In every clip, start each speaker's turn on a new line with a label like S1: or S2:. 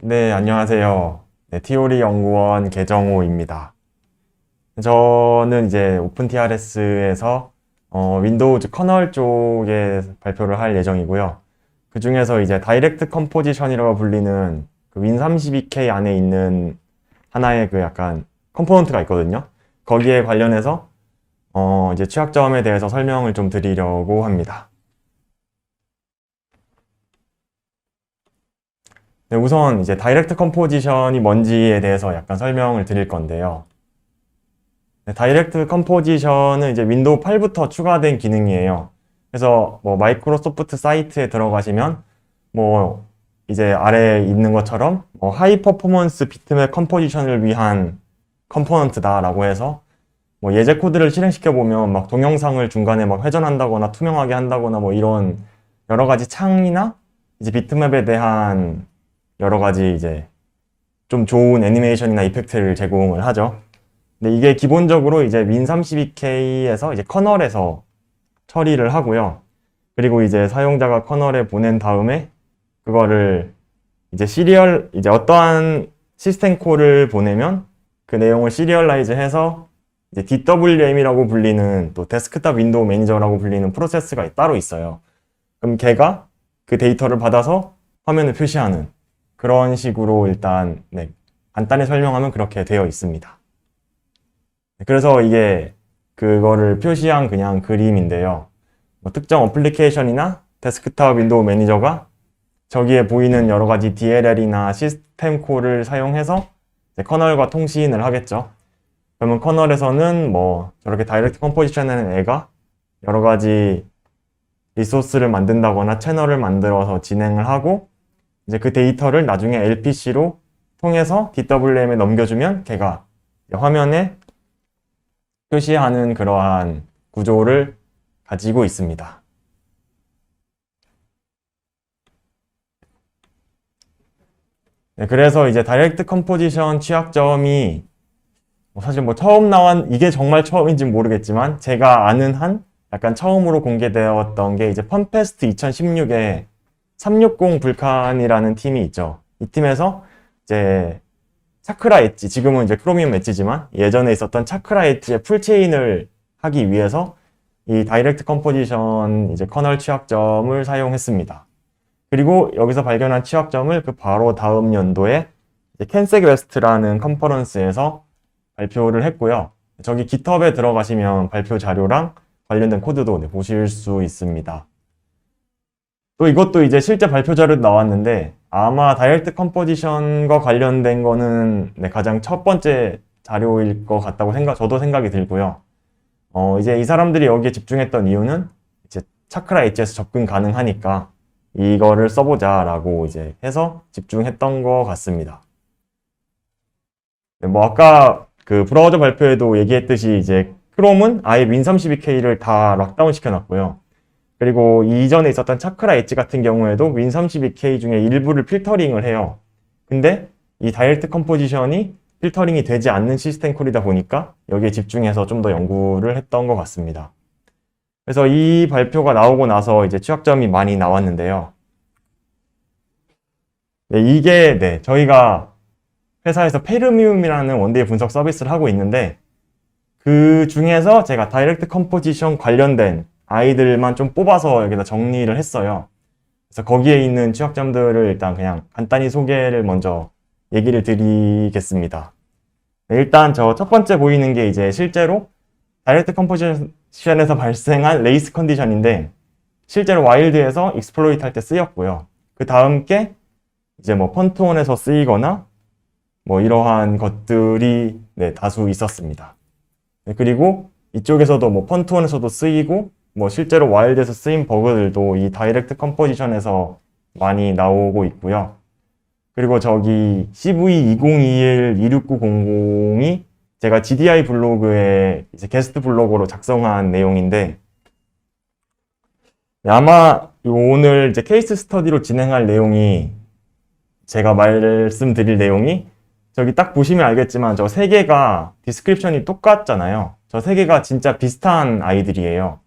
S1: 네, 안녕하세요. 네, 티오리 연구원 개정호입니다. 저는 이제 오픈TRS에서 윈도우즈 커널 쪽에 발표를 할 예정이고요. 그 중에서 이제 다이렉트 컴포지션이라고 불리는 그 윈32K 안에 있는 하나의 그 약간 컴포넌트가 있거든요. 거기에 관련해서 이제 취약점에 대해서 설명을 좀 드리려고 합니다. 네, 우선 이제 다이렉트 컴포지션이 뭔지에 대해서 약간 설명을 드릴 건데요. 네, 다이렉트 컴포지션은 이제 윈도우 8부터 추가된 기능이에요. 그래서 뭐 마이크로소프트 사이트에 들어가시면 뭐 이제 아래에 있는 것처럼 뭐 하이 퍼포먼스 비트맵 컴포지션을 위한 컴포넌트다라고 해서 뭐 예제 코드를 실행시켜 보면 막 동영상을 중간에 막 회전한다거나 투명하게 한다거나 뭐 이런 여러 가지 창이나 이제 비트맵에 대한 여러 가지 이제 좀 좋은 애니메이션이나 이펙트를 제공을 하죠. 근데 이게 기본적으로 이제 윈32K에서 이제 커널에서 처리를 하고요. 그리고 이제 사용자가 커널에 보낸 다음에 그거를 이제 이제 어떠한 시스템 콜을 보내면 그 내용을 시리얼라이즈 해서 이제 DWM이라고 불리는 또 데스크탑 윈도우 매니저라고 불리는 프로세스가 따로 있어요. 그럼 걔가 그 데이터를 받아서 화면에 표시하는 그런 식으로 일단 간단히 설명하면 그렇게 되어 있습니다. 그래서 이게 그거를 표시한 그냥 그림인데요. 뭐 특정 어플리케이션이나 데스크탑 윈도우 매니저가 저기에 보이는 여러 가지 DLL이나 시스템 콜을 사용해서 커널과 통신을 하겠죠. 그러면 커널에서는 뭐 저렇게 다이렉트 컴포지션에는 애가 여러 가지 리소스를 만든다거나 채널을 만들어서 진행을 하고 이제 그 데이터를 나중에 LPC로 통해서 DWM에 넘겨주면 걔가 화면에 표시하는 그러한 구조를 가지고 있습니다. 네, 그래서 이제 다이렉트 컴포지션 취약점이 사실 뭐 이게 정말 처음인지는 모르겠지만 제가 아는 한 약간 처음으로 공개되었던 게 이제 펀페스트 2016에 360 불칸이라는 팀이 있죠. 이 팀에서 이제 차크라 엣지, 지금은 이제 크로미움 엣지지만 예전에 있었던 차크라 엣지의 풀체인을 하기 위해서 이 다이렉트 컴포지션 이제 커널 취약점을 사용했습니다. 그리고 여기서 발견한 취약점을 그 바로 다음 연도에 캔색 웨스트라는 컨퍼런스에서 발표를 했고요. 저기 깃허브에 들어가시면 발표 자료랑 관련된 코드도 보실 수 있습니다. 또 이것도 이제 실제 발표 자료 나왔는데 아마 다이렉트 컴포지션과 관련된 거는 가장 첫 번째 자료일 것 같다고 저도 생각이 들고요. 이제 이 사람들이 여기에 집중했던 이유는 이제 차크라 엣지에서 접근 가능하니까 이거를 써보자라고 이제 해서 집중했던 것 같습니다. 뭐 아까 그 브라우저 발표에도 얘기했듯이 이제 크롬은 아예 윈32K를 다 락다운 시켜놨고요. 그리고 이전에 있었던 차크라 엣지 같은 경우에도 윈32K 중에 일부를 필터링을 해요. 근데 이 다이렉트 컴포지션이 필터링이 되지 않는 시스템 콜이다 보니까 여기에 집중해서 좀 더 연구를 했던 것 같습니다. 그래서 이 발표가 나오고 나서 이제 취약점이 많이 나왔는데요. 이게 저희가 회사에서 페르미움이라는 원데이 분석 서비스를 하고 있는데 그 중에서 제가 다이렉트 컴포지션 관련된 아이들만 좀 뽑아서 여기다 정리를 했어요. 그래서 거기에 있는 취약점들을 일단 그냥 간단히 소개를 먼저 얘기를 드리겠습니다. 일단 저 첫 번째 보이는 게 이제 실제로 다이렉트 컴포지션에서 발생한 레이스 컨디션인데 실제로 와일드에서 익스플로이트 할 때 쓰였고요. 그 다음 게 이제 뭐 펀트온에서 쓰이거나 뭐 이러한 것들이 다수 있었습니다. 그리고 이쪽에서도 뭐 펀트온에서도 쓰이고 뭐 실제로 와일드에서 쓰인 버그들도 이 다이렉트 컴포지션에서 많이 나오고 있고요. 그리고 저기 CV2021-26900이 제가 GDI 블로그에 이제 게스트 블로그로 작성한 내용인데 아마 오늘 이제 케이스 스터디로 진행할 내용이 제가 말씀드릴 내용이 저기 딱 보시면 알겠지만 저 세 개가 디스크립션이 똑같잖아요. 저 세 개가 진짜 비슷한 아이들이에요.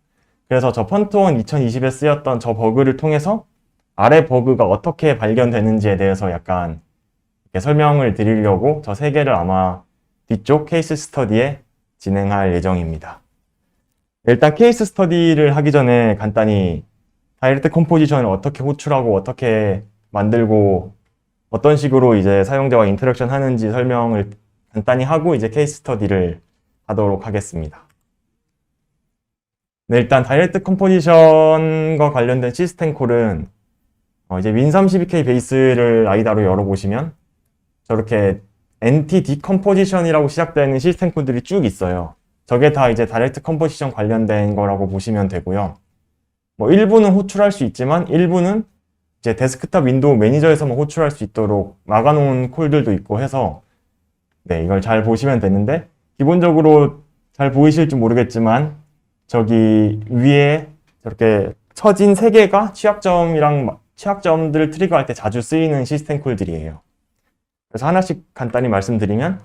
S1: 그래서 저 펀트온 2020에 쓰였던 저 버그를 통해서 아래 버그가 어떻게 발견되는지에 대해서 약간 이렇게 설명을 드리려고 저 세 개를 아마 뒤쪽 케이스 스터디에 진행할 예정입니다. 일단 케이스 스터디를 하기 전에 간단히 다이렉트 컴포지션을 어떻게 호출하고 어떻게 만들고 어떤 식으로 이제 사용자와 인터랙션 하는지 설명을 간단히 하고 이제 케이스 스터디를 하도록 하겠습니다. 네, 일단 다이렉트 컴포지션과 관련된 시스템 콜은 이제 win32k 베이스를 아이다로 열어보시면 저렇게 NT decomposition이라고 시작되는 시스템 콜들이 쭉 있어요. 저게 다 이제 다이렉트 컴포지션 관련된 거라고 보시면 되고요. 뭐 일부는 호출할 수 있지만 일부는 이제 데스크탑 윈도우 매니저에서만 호출할 수 있도록 막아놓은 콜들도 있고 해서 네, 이걸 잘 보시면 되는데 기본적으로 잘 보이실지 모르겠지만 저기 위에 저렇게 처진 세 개가 취약점들을 트리거할 때 자주 쓰이는 시스템 콜들이에요. 그래서 하나씩 간단히 말씀드리면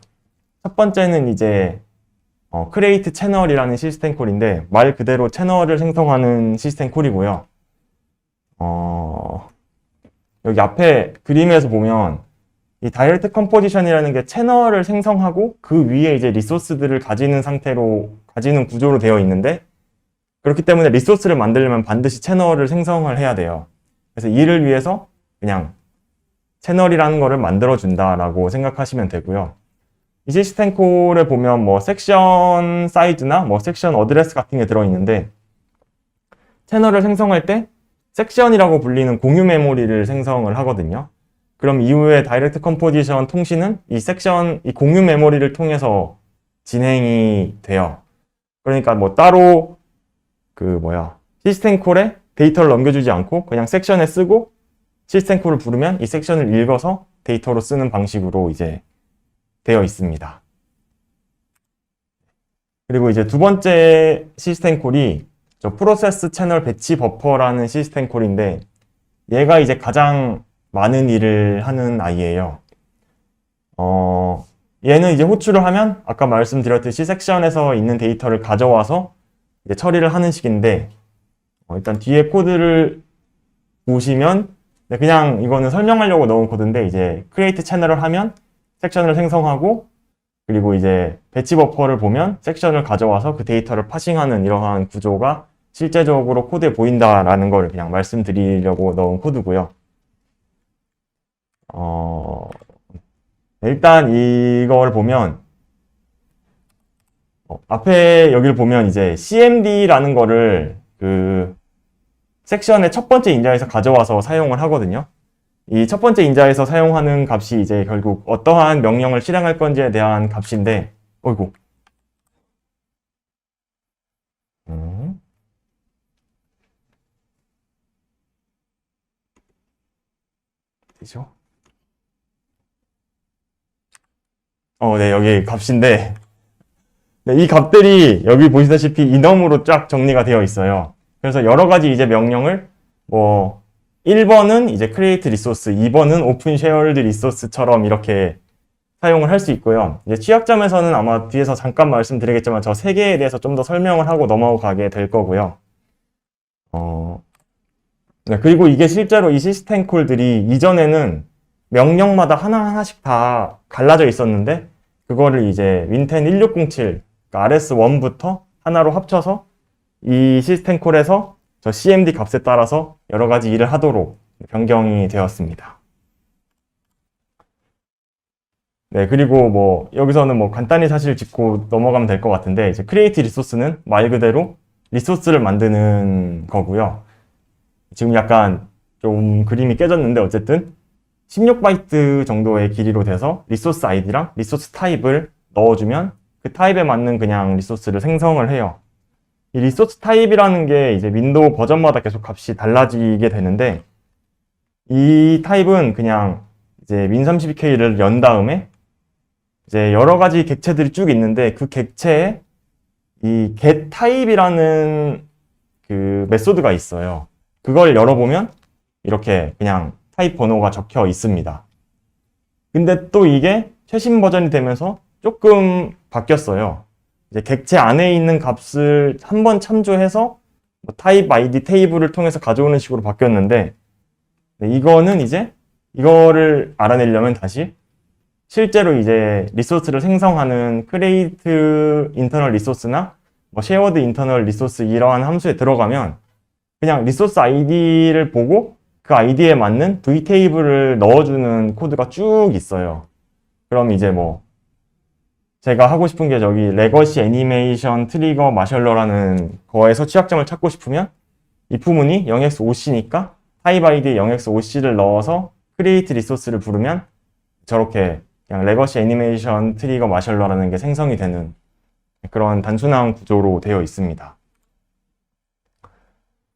S1: 첫 번째는 이제 create 채널이라는 시스템 콜인데 말 그대로 채널을 생성하는 시스템 콜이고요. 여기 앞에 그림에서 보면 이 다이렉트 컴포지션이라는 게 채널을 생성하고 그 위에 이제 리소스들을 가지는 구조로 되어 있는데 그렇기 때문에 리소스를 만들려면 반드시 채널을 생성을 해야 돼요. 그래서 이를 위해서 그냥 채널이라는 거를 만들어준다라고 생각하시면 되고요. 이 시스템 콜에 보면 뭐 섹션 사이즈나 뭐 섹션 어드레스 같은 게 들어있는데 채널을 생성할 때 섹션이라고 불리는 공유 메모리를 생성을 하거든요. 그럼 이후에 다이렉트 컴포지션 통신은 이 공유 메모리를 통해서 진행이 돼요. 그러니까 뭐 따로 시스템 콜에 데이터를 넘겨주지 않고 그냥 섹션에 쓰고 시스템 콜을 부르면 이 섹션을 읽어서 데이터로 쓰는 방식으로 이제 되어 있습니다. 그리고 이제 두 번째 시스템 콜이 저 프로세스 채널 배치 버퍼라는 시스템 콜인데 얘가 이제 가장 많은 일을 하는 아이예요. 얘는 이제 호출을 하면 아까 말씀드렸듯이 섹션에서 있는 데이터를 가져와서 이제 처리를 하는 식인데 일단 뒤에 코드를 보시면 그냥 이거는 설명하려고 넣은 코드인데 이제 create 채널을 하면 섹션을 생성하고 그리고 이제 배치 버퍼를 보면 섹션을 가져와서 그 데이터를 파싱하는 이러한 구조가 실제적으로 코드에 보인다라는 걸 그냥 말씀드리려고 넣은 코드고요. 일단 이걸 보면 앞에 여기를 보면 이제 cmd라는 거를 그 섹션의 첫 번째 인자에서 가져와서 사용을 하거든요. 이 첫 번째 인자에서 사용하는 값이 이제 결국 어떠한 명령을 실행할 건지에 대한 값인데, 어이구. 되죠? 네, 여기 값인데, 네, 이 값들이 여기 보시다시피 enum으로 쫙 정리가 되어 있어요. 그래서 여러 가지 이제 명령을 1번은 이제 create resource, 2번은 open shared resource처럼 이렇게 사용을 할 수 있고요. 이제 취약점에서는 아마 뒤에서 잠깐 말씀드리겠지만 저 세 개에 대해서 좀 더 설명을 하고 넘어가게 될 거고요. 네, 그리고 이게 실제로 이 시스템 콜들이 이전에는 명령마다 하나하나씩 다 갈라져 있었는데 그거를 이제 윈10 1607, 그러니까 RS1부터 하나로 합쳐서 이 시스템 콜에서 저 cmd 값에 따라서 여러 가지 일을 하도록 변경이 되었습니다. 네, 그리고 여기서는 간단히 사실 짚고 넘어가면 될 것 같은데 이제 create resource는 말 그대로 리소스를 만드는 거고요. 지금 약간 좀 그림이 깨졌는데 어쨌든 16바이트 정도의 길이로 돼서 리소스 아이디랑 리소스 타입을 넣어주면 그 타입에 맞는 그냥 리소스를 생성을 해요. 이 리소스 타입이라는 게 이제 윈도우 버전마다 계속 값이 달라지게 되는데 이 타입은 그냥 이제 win32k를 연 다음에 이제 여러 가지 객체들이 쭉 있는데 그 객체에 이 getType이라는 그 메소드가 있어요. 그걸 열어보면 이렇게 그냥 타입 번호가 적혀 있습니다. 근데 또 이게 최신 버전이 되면서 조금 바뀌었어요. 이제 객체 안에 있는 값을 한번 참조해서 타입 아이디 테이블을 통해서 가져오는 식으로 바뀌었는데 이거는 이제 이거를 알아내려면 다시 실제로 이제 리소스를 생성하는 create internal resource나 뭐 shared internal resource 이러한 함수에 들어가면 그냥 리소스 아이디를 보고 그 아이디에 맞는 vtable을 넣어주는 코드가 쭉 있어요. 그럼 이제 뭐 제가 하고 싶은 게 저기 레거시 애니메이션 트리거 마셜러라는 거에서 취약점을 찾고 싶으면 이 부문이 0x5c니까 타입 아이디에 0x5c를 넣어서 create 리소스를 부르면 저렇게 그냥 레거시 애니메이션 트리거 마셜러라는 게 생성이 되는 그런 단순한 구조로 되어 있습니다.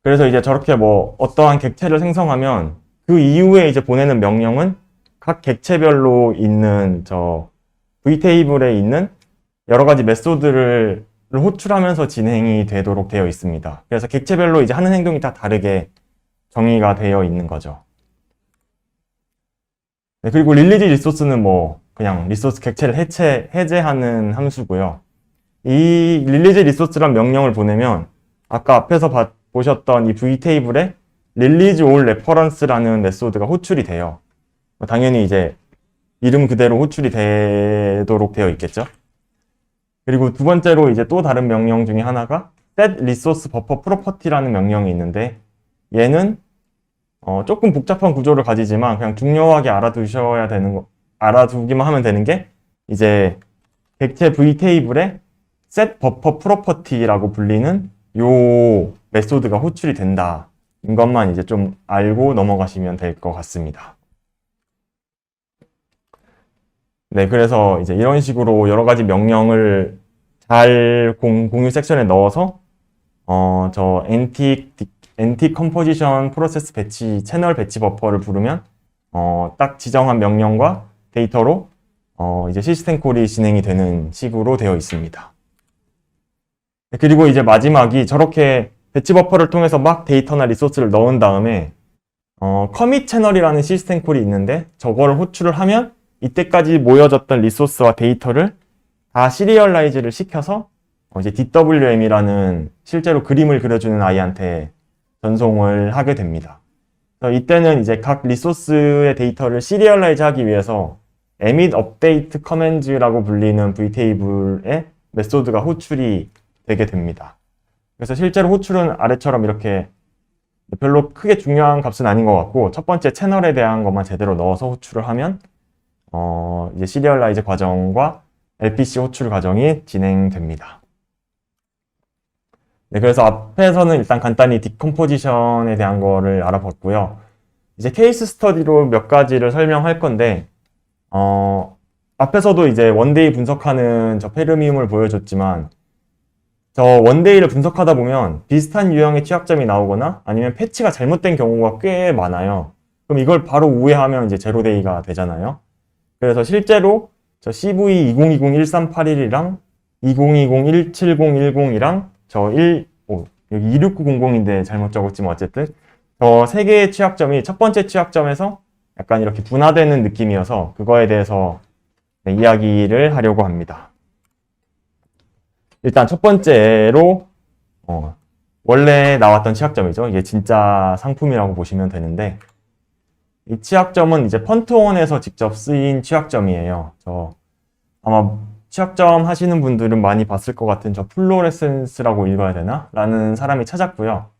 S1: 그래서 이제 저렇게 뭐 어떠한 객체를 생성하면 그 이후에 이제 보내는 명령은 각 객체별로 있는 저 vtable에 있는 여러 가지 메소드를 호출하면서 진행이 되도록 되어 있습니다. 그래서 객체별로 이제 하는 행동이 다 다르게 정의가 되어 있는 거죠. 네, 그리고 릴리지 리소스는 뭐 그냥 리소스 객체를 해제하는 함수고요. 이 릴리지 리소스란 명령을 보내면 아까 앞에서 보셨던 이 vtable에 release all reference라는 메소드가 호출이 돼요. 당연히 이제 이름 그대로 호출이 되도록 되어 있겠죠. 그리고 두 번째로 이제 또 다른 명령 중에 하나가 set resource buffer property라는 명령이 있는데 얘는 조금 복잡한 구조를 가지지만 그냥 중요하게 알아두기만 하면 되는 게 이제 객체 vtable에 set buffer property라고 불리는 요 메소드가 호출이 된다. 이것만 이제 좀 알고 넘어가시면 될 것 같습니다. 네, 그래서 이제 이런 식으로 여러 가지 명령을 잘 공유 섹션에 넣어서 저 NT 컴포지션 프로세스 배치 채널 배치 버퍼를 부르면 딱 지정한 명령과 데이터로 이제 시스템 콜이 진행이 되는 식으로 되어 있습니다. 그리고 이제 마지막이 저렇게 배치 버퍼를 통해서 막 데이터나 리소스를 넣은 다음에 커밋 채널이라는 시스템 콜이 있는데 저거를 호출을 하면 이때까지 모여졌던 리소스와 데이터를 다 시리얼라이즈를 시켜서 이제 DWM이라는 실제로 그림을 그려주는 아이한테 전송을 하게 됩니다. 그래서 이때는 이제 각 리소스의 데이터를 시리얼라이즈 하기 위해서 emit update commands라고 불리는 vtable의 메소드가 호출이 되게 됩니다. 그래서 실제로 호출은 아래처럼 이렇게 별로 크게 중요한 값은 아닌 것 같고 첫 번째 채널에 대한 것만 제대로 넣어서 호출을 하면 이제 시리얼라이즈 과정과 LPC 호출 과정이 진행됩니다. 네, 그래서 앞에서는 일단 간단히 디컴포지션에 대한 거를 알아봤고요. 이제 케이스 스터디로 몇 가지를 설명할 건데 앞에서도 이제 원데이 분석하는 저 페르미움을 보여줬지만 저 원데이를 분석하다 보면 비슷한 유형의 취약점이 나오거나 아니면 패치가 잘못된 경우가 꽤 많아요. 그럼 이걸 바로 우회하면 이제 제로데이가 되잖아요. 그래서 실제로 저 CV 2020-1381이랑 2020-17010이랑 여기 26900인데 잘못 적었지만 어쨌든 저 세 개의 취약점이 첫 번째 취약점에서 약간 이렇게 분화되는 느낌이어서 그거에 대해서 이야기를 하려고 합니다. 일단 첫 번째로 원래 나왔던 취약점이죠. 이게 진짜 상품이라고 보시면 되는데 이 취약점은 이제 펀트원에서 직접 쓰인 취약점이에요. 아마 취약점 하시는 분들은 많이 봤을 것 같은 저 플로레센스라고 읽어야 되나? 라는 사람이 찾았고요.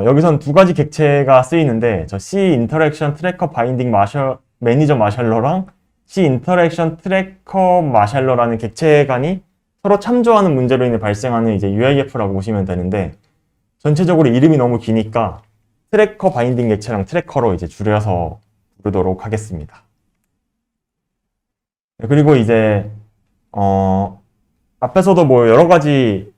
S1: 여기선 두 가지 객체가 쓰이는데 저 C 인터랙션 트래커 바인딩 매니저 마샬러랑 C 인터랙션 트래커 마샬러라는 객체 간이 서로 참조하는 문제로 인해 발생하는 이제 UIF라고 보시면 되는데 전체적으로 이름이 너무 기니까 트래커 바인딩 객체랑 트래커로 이제 줄여서 부르도록 하겠습니다. 그리고 이제 앞에서도 뭐 여러 가지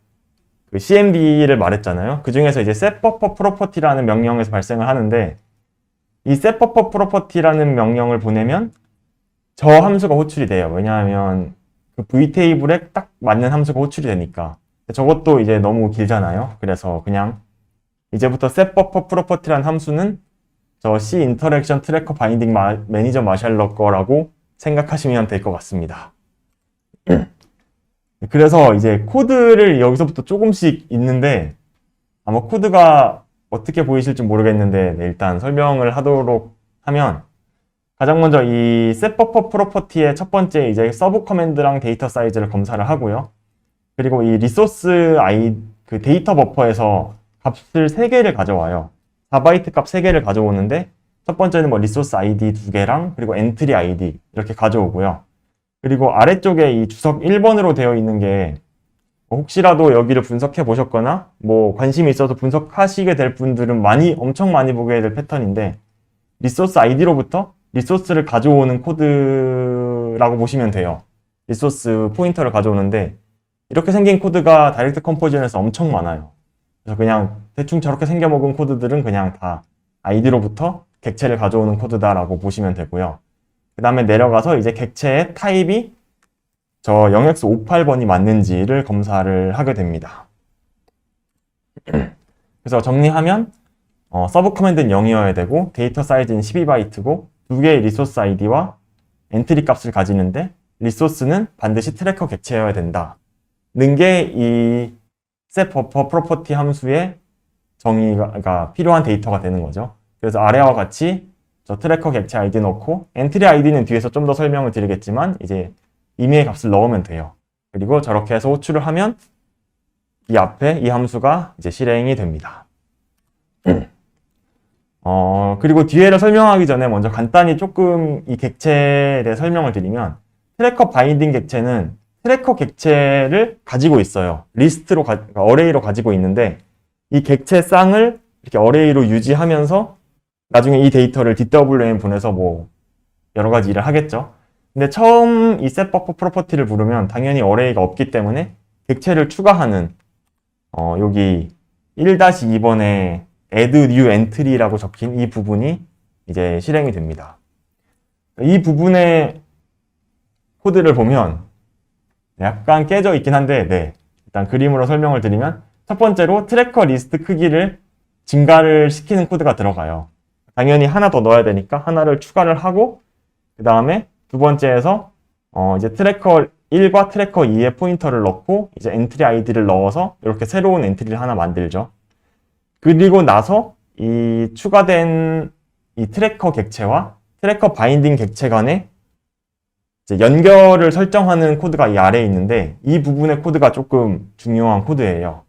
S1: 그 CMD를 말했잖아요. 그 중에서 이제 setBuffer property라는 명령에서 발생을 하는데 이 setBuffer property라는 명령을 보내면 저 함수가 호출이 돼요. 왜냐하면 그 vtable에 딱 맞는 함수가 호출이 되니까. 저것도 이제 너무 길잖아요. 그래서 그냥 이제부터 setBuffer property라는 함수는 저 C interaction tracker binding manager 마샬러 거라고 생각하시면 될 것 같습니다. 그래서 이제 코드를 여기서부터 조금씩 있는데 아마 코드가 어떻게 보이실지 모르겠는데 일단 설명을 하도록 하면 가장 먼저 이 setBuffer 프로퍼티의 첫 번째 이제 서브 커맨드랑 데이터 사이즈를 검사를 하고요. 그리고 이 리소스 그 데이터 버퍼에서 값을 3개를 가져와요. 4바이트 값 3개를 가져오는데 첫 번째는 뭐 리소스 아이디 2개랑 그리고 엔트리 아이디 이렇게 가져오고요. 그리고 아래쪽에 이 주석 1번으로 되어 있는 게 혹시라도 여기를 분석해 보셨거나 뭐 관심이 있어서 분석하시게 될 분들은 엄청 많이 보게 될 패턴인데 리소스 아이디로부터 리소스를 가져오는 코드라고 보시면 돼요. 리소스 포인터를 가져오는데 이렇게 생긴 코드가 다이렉트 컴포지션에서 엄청 많아요. 그래서 그냥 대충 저렇게 생겨먹은 코드들은 그냥 다 아이디로부터 객체를 가져오는 코드다라고 보시면 되고요. 그 다음에 내려가서 이제 객체의 타입이 저 0x58번이 맞는지를 검사를 하게 됩니다. 그래서 정리하면 서브 커맨드는 0이어야 되고 데이터 사이즈는 12바이트고 두 개의 리소스 아이디와 엔트리 값을 가지는데 리소스는 반드시 트래커 객체여야 된다는 게 이 setBuffer 프로퍼티 함수의 정의가 필요한 데이터가 되는 거죠. 그래서 아래와 같이 저 트래커 객체 아이디 넣고 엔트리 아이디는 뒤에서 좀 더 설명을 드리겠지만 이제 임의의 값을 넣으면 돼요. 그리고 저렇게 해서 호출을 하면 이 앞에 이 함수가 이제 실행이 됩니다. 그리고 뒤에를 설명하기 전에 먼저 간단히 조금 이 객체에 대해 설명을 드리면 트래커 바인딩 객체는 트래커 객체를 가지고 있어요. 리스트로, 그러니까 어레이로 가지고 있는데 이 객체 쌍을 이렇게 어레이로 유지하면서 나중에 이 데이터를 DWM 보내서 뭐 여러 가지 일을 하겠죠. 근데 처음 이 setBuffer 프로퍼티를 부르면 당연히 어레이가 없기 때문에 객체를 추가하는 여기 1-2번에 add new entry라고 적힌 이 부분이 이제 실행이 됩니다. 이 부분의 코드를 보면 약간 깨져 있긴 한데 일단 그림으로 설명을 드리면 첫 번째로 트래커 리스트 크기를 증가를 시키는 코드가 들어가요. 당연히 하나 더 넣어야 되니까 하나를 추가를 하고 그 다음에 두 번째에서 이제 트래커 1과 트래커 2의 포인터를 넣고 이제 엔트리 아이디를 넣어서 이렇게 새로운 엔트리를 하나 만들죠. 그리고 나서 이 추가된 이 트래커 객체와 트래커 바인딩 객체 간에 이제 연결을 설정하는 코드가 이 아래에 있는데 이 부분의 코드가 조금 중요한 코드예요.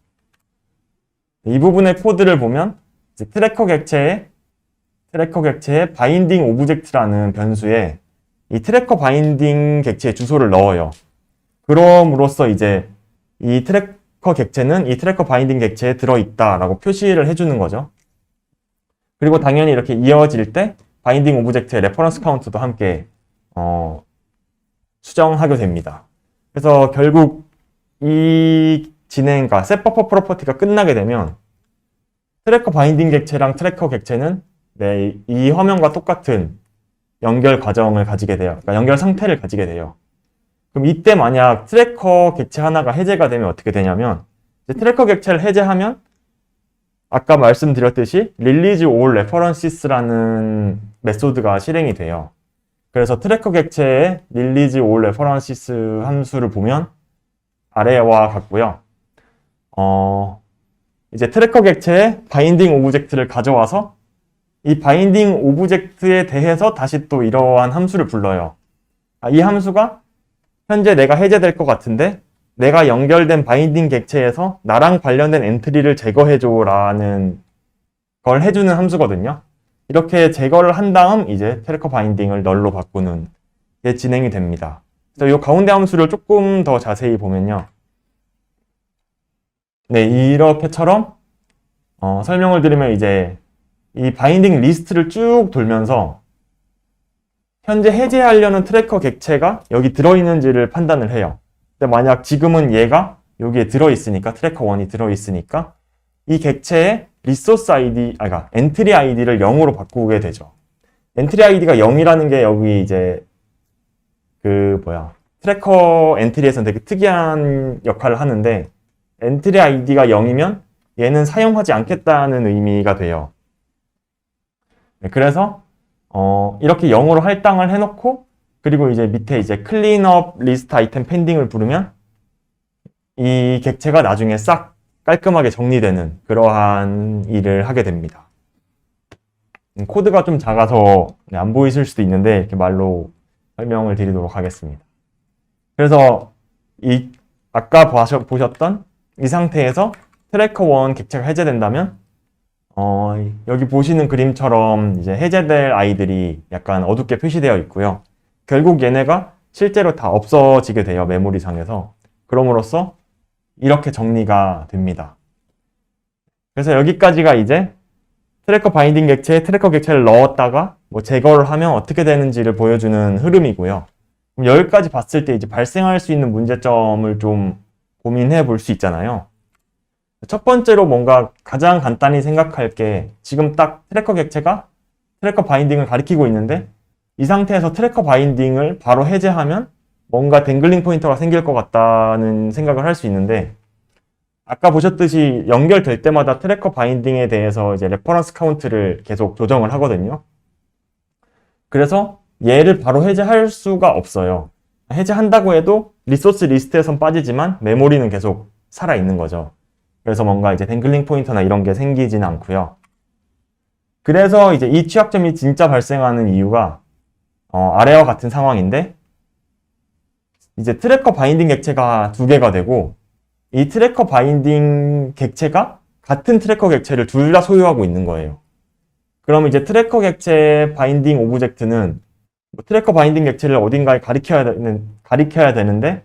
S1: 이 부분의 코드를 보면 이제 트래커 객체의 바인딩 오브젝트라는 변수에 이 트래커 바인딩 객체의 주소를 넣어요. 그럼으로써 이제 이 트래커 객체는 이 트래커 바인딩 객체에 들어있다라고 표시를 해주는 거죠. 그리고 당연히 이렇게 이어질 때 바인딩 오브젝트의 레퍼런스 카운트도 함께 수정하게 됩니다. 그래서 결국 이 진행과 setBuffer 프로퍼티가 끝나게 되면 트래커 바인딩 객체랑 트래커 객체는 이 화면과 똑같은 연결 과정을 가지게 돼요. 그러니까 연결 상태를 가지게 돼요. 그럼 이때 만약 트래커 객체 하나가 해제가 되면 어떻게 되냐면 이제 트래커 객체를 해제하면 아까 말씀드렸듯이 release all references라는 메소드가 실행이 돼요. 그래서 트래커 객체의 release all references 함수를 보면 아래와 같고요. 이제 트래커 객체의 바인딩 오브젝트를 가져와서 이 바인딩 오브젝트에 대해서 다시 또 이러한 함수를 불러요. 이 함수가 현재 내가 해제될 것 같은데 내가 연결된 바인딩 객체에서 나랑 관련된 엔트리를 제거해줘 라는 걸 해주는 함수거든요. 이렇게 제거를 한 다음 이제 트래커 바인딩을 널로 바꾸는 게 진행이 됩니다. 그래서 이 가운데 함수를 조금 더 자세히 보면요. 네, 이렇게처럼 설명을 드리면 이제 이 바인딩 리스트를 쭉 돌면서 현재 해제하려는 트래커 객체가 여기 들어있는지를 판단을 해요. 근데 만약 지금은 얘가 여기에 들어있으니까 트래커 1이 들어있으니까 이 객체의 리소스 아이디, 그러니까 엔트리 아이디를 0으로 바꾸게 되죠. 엔트리 아이디가 0이라는 게 여기 이제 트래커 엔트리에서는 되게 특이한 역할을 하는데 엔트리 아이디가 0이면 얘는 사용하지 않겠다는 의미가 돼요. 네, 그래서 이렇게 0으로 할당을 해놓고 그리고 이제 밑에 이제 클린업 리스트 아이템 펜딩을 부르면 이 객체가 나중에 싹 깔끔하게 정리되는 그러한 일을 하게 됩니다. 코드가 좀 작아서 안 보이실 수도 있는데 이렇게 말로 설명을 드리도록 하겠습니다. 그래서 아까 보셨던 이 상태에서 트래커 1 객체가 해제된다면 여기 보시는 그림처럼 이제 해제될 아이들이 약간 어둡게 표시되어 있고요. 결국 얘네가 실제로 다 없어지게 돼요. 메모리상에서. 그럼으로써 이렇게 정리가 됩니다. 그래서 여기까지가 이제 트래커 바인딩 객체에 트래커 객체를 넣었다가 뭐 제거를 하면 어떻게 되는지를 보여주는 흐름이고요. 그럼 여기까지 봤을 때 이제 발생할 수 있는 문제점을 좀 고민해 볼 수 있잖아요. 첫 번째로 뭔가 가장 간단히 생각할 게 지금 딱 트래커 객체가 트래커 바인딩을 가리키고 있는데 이 상태에서 트래커 바인딩을 바로 해제하면 뭔가 댕글링 포인터가 생길 것 같다는 생각을 할 수 있는데 아까 보셨듯이 연결될 때마다 트래커 바인딩에 대해서 이제 레퍼런스 카운트를 계속 조정을 하거든요. 그래서 얘를 바로 해제할 수가 없어요. 해제한다고 해도 리소스 리스트에선 빠지지만 메모리는 계속 살아있는 거죠. 그래서 뭔가 이제 댕글링 포인터나 이런 게 생기지는 않고요. 그래서 이제 이 취약점이 진짜 발생하는 이유가 아래와 같은 상황인데 이제 트래커 바인딩 객체가 두 개가 되고 이 트래커 바인딩 객체가 같은 트래커 객체를 둘 다 소유하고 있는 거예요. 그러면 이제 트래커 객체 바인딩 오브젝트는 트래커 바인딩 객체를 어딘가에 가리켜야 되는데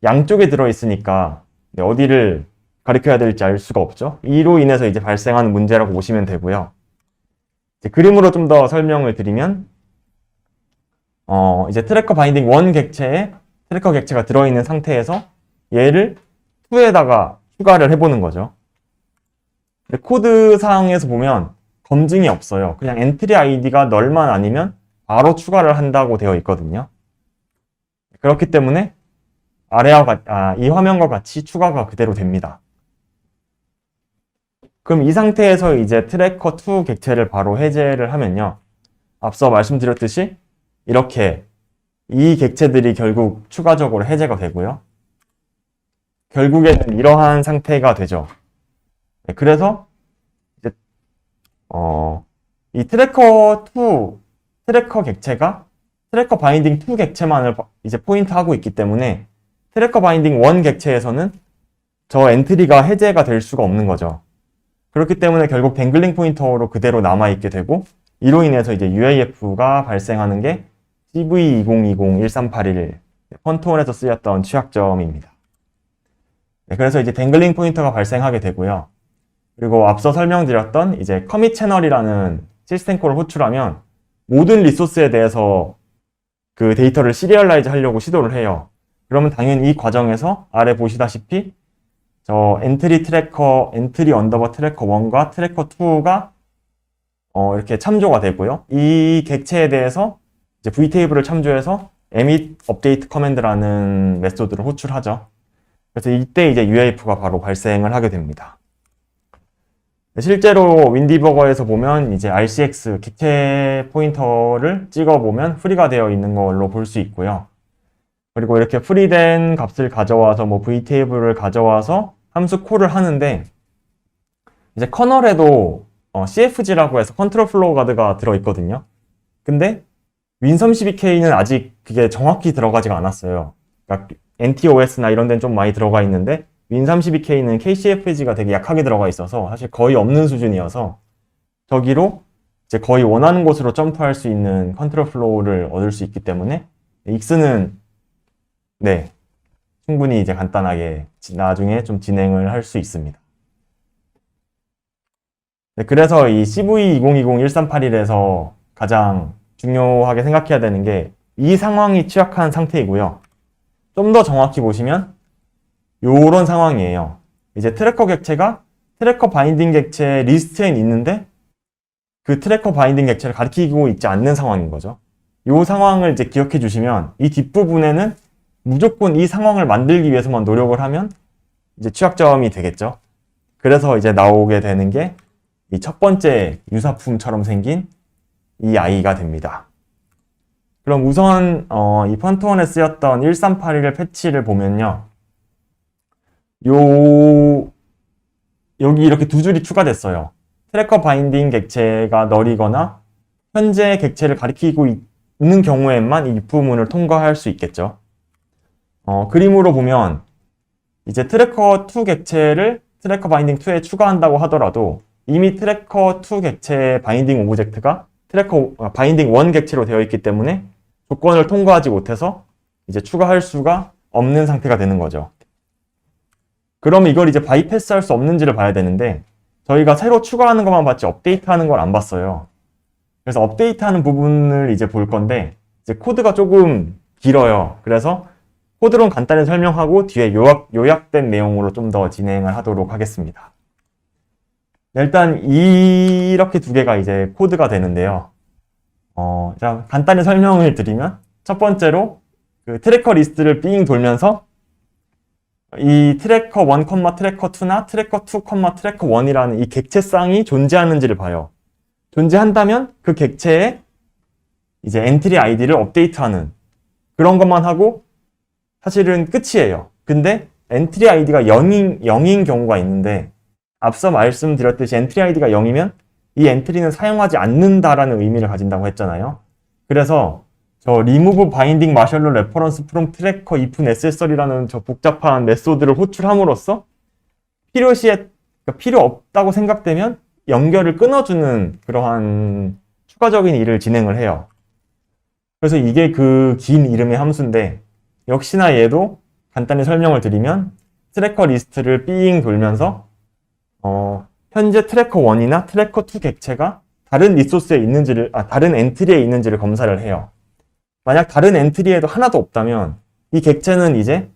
S1: 양쪽에 들어있으니까 어디를 가리켜야 될지 알 수가 없죠. 이로 인해서 이제 발생하는 문제라고 보시면 되고요. 이제 그림으로 좀 더 설명을 드리면 이제 트래커 바인딩 1 객체에 트래커 객체가 들어있는 상태에서 얘를 2에다가 추가를 해보는 거죠. 근데 코드상에서 보면 검증이 없어요. 그냥 엔트리 아이디가 널만 아니면 바로 추가를 한다고 되어 있거든요. 그렇기 때문에 이 화면과 같이 추가가 그대로 됩니다. 그럼 이 상태에서 이제 트래커 2 객체를 바로 해제를 하면요. 앞서 말씀드렸듯이 이렇게 이 객체들이 결국 추가적으로 해제가 되고요. 결국에는 이러한 상태가 되죠. 그래서 이제 이 트래커 객체가 트래커 바인딩 2 객체만을 이제 포인트하고 있기 때문에 트래커 바인딩 1 객체에서는 저 엔트리가 해제가 될 수가 없는 거죠. 그렇기 때문에 결국 댕글링 포인터로 그대로 남아있게 되고 이로 인해서 이제 UAF가 발생하는 게 CV2020-1381 펀트원에서 쓰였던 취약점입니다. 그래서 이제 댕글링 포인터가 발생하게 되고요. 그리고 앞서 설명드렸던 이제 커밋 채널이라는 시스템 콜을 호출하면 모든 리소스에 대해서 그 데이터를 시리얼라이즈 하려고 시도를 해요. 그러면 당연히 이 과정에서 아래 보시다시피 저 엔트리 언더버 트래커 1과 트래커 2가 이렇게 참조가 되고요. 이 객체에 대해서 이제 v테이블을 참조해서 emit update command라는 메소드를 호출하죠. 그래서 이때 이제 UAF가 바로 발생을 하게 됩니다. 실제로 윈디버거에서 보면 이제 RCX 객체 포인터를 찍어보면 프리가 되어 있는 걸로 볼 수 있고요. 그리고 이렇게 프리된 값을 가져와서 뭐 v테이블을 가져와서 함수 콜을 하는데 이제 커널에도 CFG라고 해서 컨트롤 플로우 가드가 들어있거든요. 근데 윈32K는 아직 그게 정확히 들어가지가 않았어요. 그러니까 NTOS나 이런 데는 좀 많이 들어가 있는데 윈32K는 KCFG가 되게 약하게 들어가 있어서 사실 거의 없는 수준이어서 저기로 이제 거의 원하는 곳으로 점프할 수 있는 컨트롤 플로우를 얻을 수 있기 때문에 익스는 충분히 이제 간단하게 나중에 좀 진행을 할 수 있습니다. 그래서 이 CV2020-1381에서 가장 중요하게 생각해야 되는 게 이 상황이 취약한 상태이고요. 좀 더 정확히 보시면 요런 상황이에요. 이제 트래커 객체가 트래커 바인딩 객체 리스트에 있는데 그 트래커 바인딩 객체를 가리키고 있지 않는 상황인 거죠. 요 상황을 이제 기억해 주시면 이 뒷부분에는 무조건 이 상황을 만들기 위해서만 노력을 하면 이제 취약점이 되겠죠. 그래서 이제 나오게 되는 게 이 첫 번째 유사품처럼 생긴 이 아이가 됩니다. 그럼 우선 이 펀트원에 쓰였던 1381 패치를 보면요. 여기 이렇게 두 줄이 추가됐어요. 트래커 바인딩 객체가 널이거나 현재 객체를 가리키고 있는 경우에만 이 if 문을 통과할 수 있겠죠. 그림으로 보면 이제 트래커2 객체를 트래커 바인딩 2에 추가한다고 하더라도 이미 트래커2 객체의 바인딩 오브젝트가 트래커 바인딩 1 객체로 되어 있기 때문에 조건을 통과하지 못해서 이제 추가할 수가 없는 상태가 되는 거죠. 그럼 이걸 이제 바이패스 할 수 없는지를 봐야 되는데 저희가 새로 추가하는 것만 봤지 업데이트하는 걸 안 봤어요. 그래서 업데이트하는 부분을 이제 볼 건데 이제 코드가 조금 길어요. 그래서 코드론 간단히 설명하고 뒤에 요약된 내용으로 좀 더 진행을 하도록 하겠습니다. 일단 이렇게 두 개가 이제 코드가 되는데요. 자, 간단히 설명을 드리면 첫 번째로 그 트래커 리스트를 삥 돌면서 이 트래커 1, 트래커 2나 트래커 2, 트래커 1이라는 이 객체쌍이 존재하는지를 봐요. 존재한다면 그 객체의 이제 엔트리 아이디를 업데이트하는 그런 것만 하고 사실은 끝이에요. 근데 엔트리 아이디가 0인 경우가 있는데 앞서 말씀드렸듯이 엔트리 아이디가 0이면 이 엔트리는 사용하지 않는다라는 의미를 가진다고 했잖아요. 그래서 저 remove binding marshall reference from tracker if necessary라는 저 복잡한 메소드를 호출함으로써 필요시에 필요 없다고 생각되면 연결을 끊어주는 그러한 추가적인 일을 진행을 해요. 그래서 이게 그 긴 이름의 함수인데 역시나 얘도 간단히 설명을 드리면 트래커 리스트를 삥 돌면서 현재 트래커 1이나 트래커 2 객체가 다른 리소스에 있는지를 다른 엔트리에 있는지를 검사를 해요. 만약 다른 엔트리에도 하나도 없다면 이 객체는 이제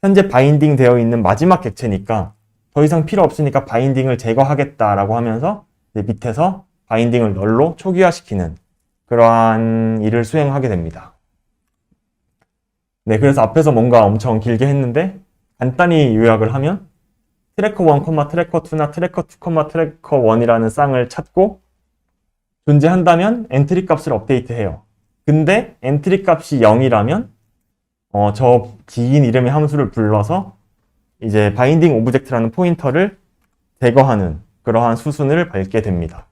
S1: 현재 바인딩 되어 있는 마지막 객체니까 더 이상 필요 없으니까 바인딩을 제거하겠다라고 하면서 이제 밑에서 바인딩을 널로 초기화시키는 그러한 일을 수행하게 됩니다. 네, 그래서 앞에서 뭔가 엄청 길게 했는데 간단히 요약을 하면 트래커 1, 트래커 2나 트래커 2, 트래커 1이라는 쌍을 찾고 존재한다면 엔트리 값을 업데이트해요. 근데 엔트리 값이 0이라면 저 긴 이름의 함수를 불러서 이제 바인딩 오브젝트라는 포인터를 제거하는 그러한 수순을 밟게 됩니다.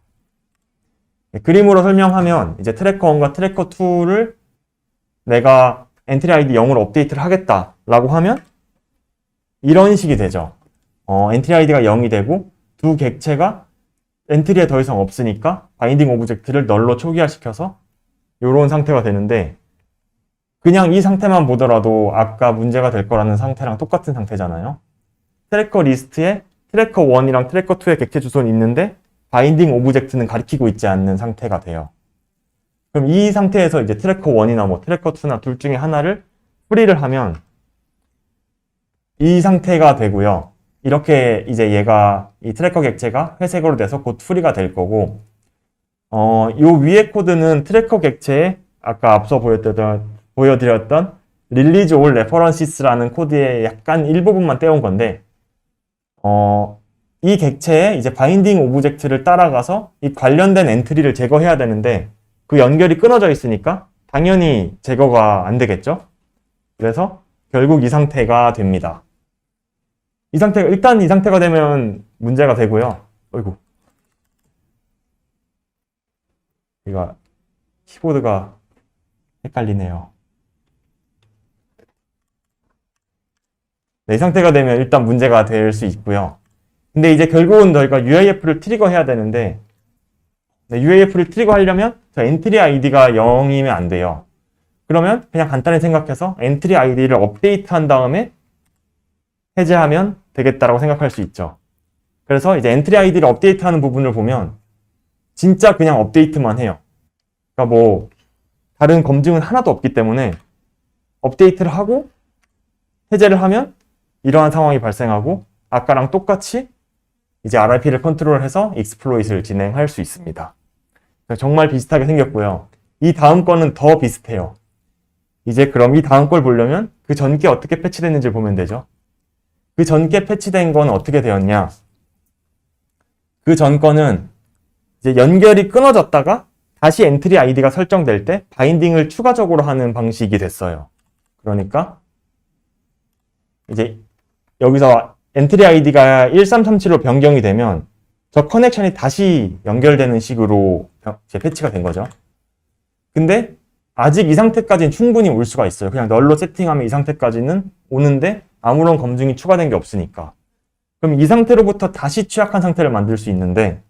S1: 네, 그림으로 설명하면 이제 트래커 1과 트래커 2를 내가 엔트리 아이디 0으로 업데이트를 하겠다라고 하면 이런 식이 되죠. 엔트리 아이디가 0이 되고 두 객체가 엔트리에 더 이상 없으니까 바인딩 오브젝트를 널로 초기화시켜서 이런 상태가 되는데 그냥 이 상태만 보더라도 아까 문제가 될 거라는 상태랑 똑같은 상태잖아요. 트래커 리스트에 트래커 1이랑 트래커 2의 객체 주소는 있는데 바인딩 오브젝트는 가리키고 있지 않는 상태가 돼요. 그럼 이 상태에서 이제 트래커 1이나 뭐 트래커 2나 둘 중에 하나를 프리를 하면 이 상태가 되고요. 이렇게 이제 얘가 이 트래커 객체가 회색으로 돼서 곧 프리가 될 거고 요 위에 코드는 트래커 객체에 아까 앞서 보여드렸던 release all references라는 코드의 약간 일부분만 떼온 건데 이 객체에 이제 바인딩 오브젝트를 따라가서 이 관련된 엔트리를 제거해야 되는데 그 연결이 끊어져 있으니까 당연히 제거가 안 되겠죠. 그래서 결국 이 상태가 됩니다. 일단 이 상태가 되면 문제가 되고요. 어이구. 이거 키보드가 헷갈리네요. 네, 이 상태가 되면 일단 문제가 될 수 있고요. 근데 이제 결국은 저희가 UAF를 트리거해야 되는데 UAF를 트리거하려면 저 엔트리 아이디가 0이면 안 돼요. 그러면 그냥 간단히 생각해서 엔트리 아이디를 업데이트한 다음에 해제하면 되겠다라고 생각할 수 있죠. 그래서 이제 엔트리 아이디를 업데이트하는 부분을 보면 진짜 그냥 업데이트만 해요. 그러니까 뭐 다른 검증은 하나도 없기 때문에 업데이트를 하고 해제를 하면 이러한 상황이 발생하고 아까랑 똑같이 이제 RIP를 컨트롤해서 익스플로잇을 진행할 수 있습니다. 정말 비슷하게 생겼고요. 이 다음 거는 더 비슷해요. 이제 그럼 이 다음 걸 보려면 그 전께 어떻게 패치됐는지 보면 되죠. 그 전께 패치된 건 어떻게 되었냐? 그 전 거는 이제 연결이 끊어졌다가 다시 엔트리 아이디가 설정될 때 바인딩을 추가적으로 하는 방식이 됐어요. 그러니까 이제 여기서 엔트리 아이디가 1337로 변경이 되면 저 커넥션이 다시 연결되는 식으로 이제 패치가 된 거죠. 근데 아직 이 상태까지는 충분히 올 수가 있어요. 그냥 널로 세팅하면 이 상태까지는 오는데 아무런 검증이 추가된 게 없으니까. 그럼 이 상태로부터 다시 취약한 상태를 만들 수 있는데,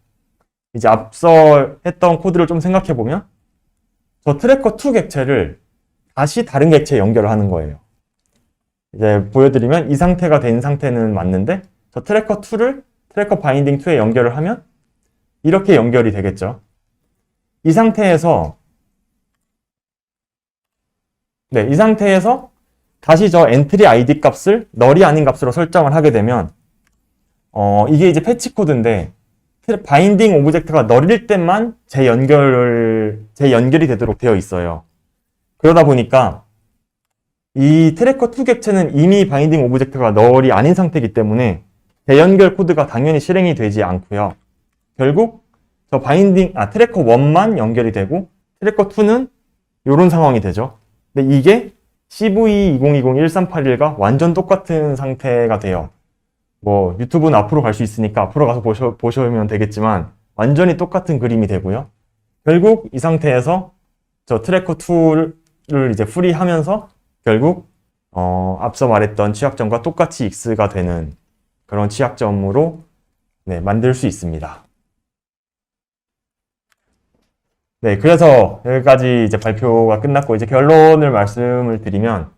S1: 이제 앞서 했던 코드를 좀 생각해 보면 저 트래커2 객체를 다시 다른 객체에 연결을 하는 거예요. 이제 보여드리면 이 상태가 된 상태는 맞는데 저 트래커2를 트래커 바인딩 2에 연결을 하면 이렇게 연결이 되겠죠. 이 상태에서 다시 저 엔트리 아이디 값을 널이 아닌 값으로 설정을 하게 되면 이게 이제 패치 코드인데 바인딩 오브젝트가 널일 때만 재연결이 되도록 되어 있어요. 그러다 보니까 이 트래커2 객체는 이미 바인딩 오브젝트가 널이 아닌 상태이기 때문에 재연결 코드가 당연히 실행이 되지 않고요. 결국 저 트래커1만 연결이 되고 트래커2는 이런 상황이 되죠. 근데 이게 CV2020-1381과 완전 똑같은 상태가 돼요. 뭐 유튜브는 앞으로 갈 수 있으니까 앞으로 가서 보시면 되겠지만 완전히 똑같은 그림이 되고요. 결국 이 상태에서 저 트래커2를 이제 프리하면서 결국 앞서 말했던 취약점과 똑같이 X가 되는 그런 취약점으로 만들 수 있습니다. 네, 그래서 여기까지 이제 발표가 끝났고 이제 결론을 말씀을 드리면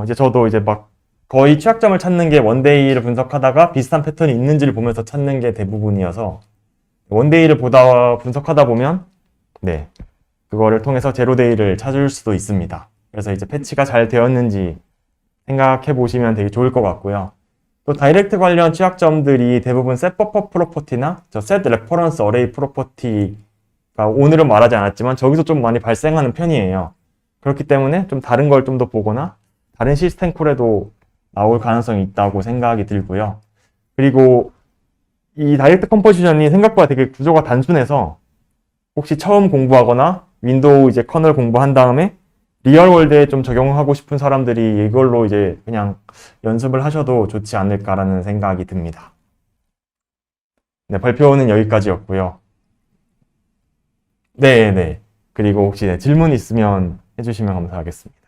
S1: 이제 저도 이제 막 거의 취약점을 찾는 게 원데이를 분석하다가 비슷한 패턴이 있는지를 보면서 찾는 게 대부분이어서 원데이를 분석하다 보면 그거를 통해서 제로데이를 찾을 수도 있습니다. 그래서 이제 패치가 잘 되었는지 생각해 보시면 되게 좋을 것 같고요. 또 다이렉트 관련 취약점들이 대부분 setBuffer 프로퍼티나 저 setReference Array 프로퍼티가 오늘은 말하지 않았지만 저기서 좀 많이 발생하는 편이에요. 그렇기 때문에 좀 다른 걸 좀 더 보거나 다른 시스템 콜에도 나올 가능성이 있다고 생각이 들고요. 그리고 이 다이렉트 컴포지션이 생각보다 되게 구조가 단순해서 혹시 처음 공부하거나 윈도우 이제 커널 공부한 다음에 리얼월드에 좀 적용하고 싶은 사람들이 이걸로 이제 그냥 연습을 하셔도 좋지 않을까라는 생각이 듭니다. 네, 발표는 여기까지였고요. 네. 그리고 혹시 질문 있으면 해주시면 감사하겠습니다.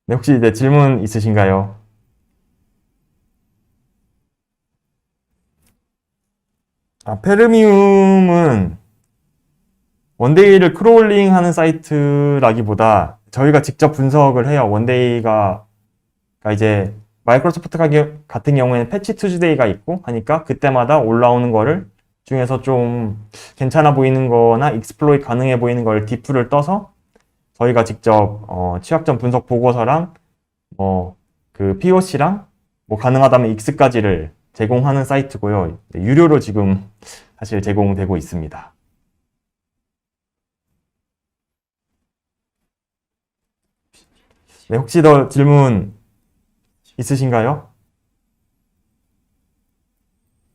S1: 네, 혹시 이제 질문 있으신가요? 페르미움은 원데이를 크롤링 하는 사이트라기보다 저희가 직접 분석을 해요. 원데이가 이제 마이크로소프트 같은 경우에는 패치 투즈데이가 있고 하니까 그때마다 올라오는 거를 중에서 좀 괜찮아 보이는 거나 익스플로이트 가능해 보이는 걸 디프를 떠서 저희가 직접 취약점 분석 보고서랑 그 POC랑 가능하다면 X까지를 제공하는 사이트고요. 유료로 지금 사실 제공되고 있습니다. 네, 혹시 더 질문 있으신가요?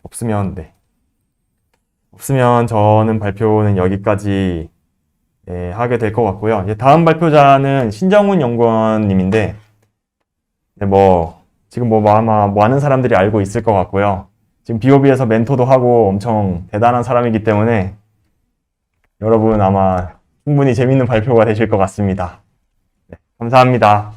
S1: 없으면 저는 발표는 여기까지 하게 될 것 같고요. 다음 발표자는 신정훈 연구원님인데, 지금 아마 많은 사람들이 알고 있을 것 같고요. 지금 BOB에서 멘토도 하고 엄청 대단한 사람이기 때문에 여러분 아마 충분히 재밌는 발표가 되실 것 같습니다. 감사합니다.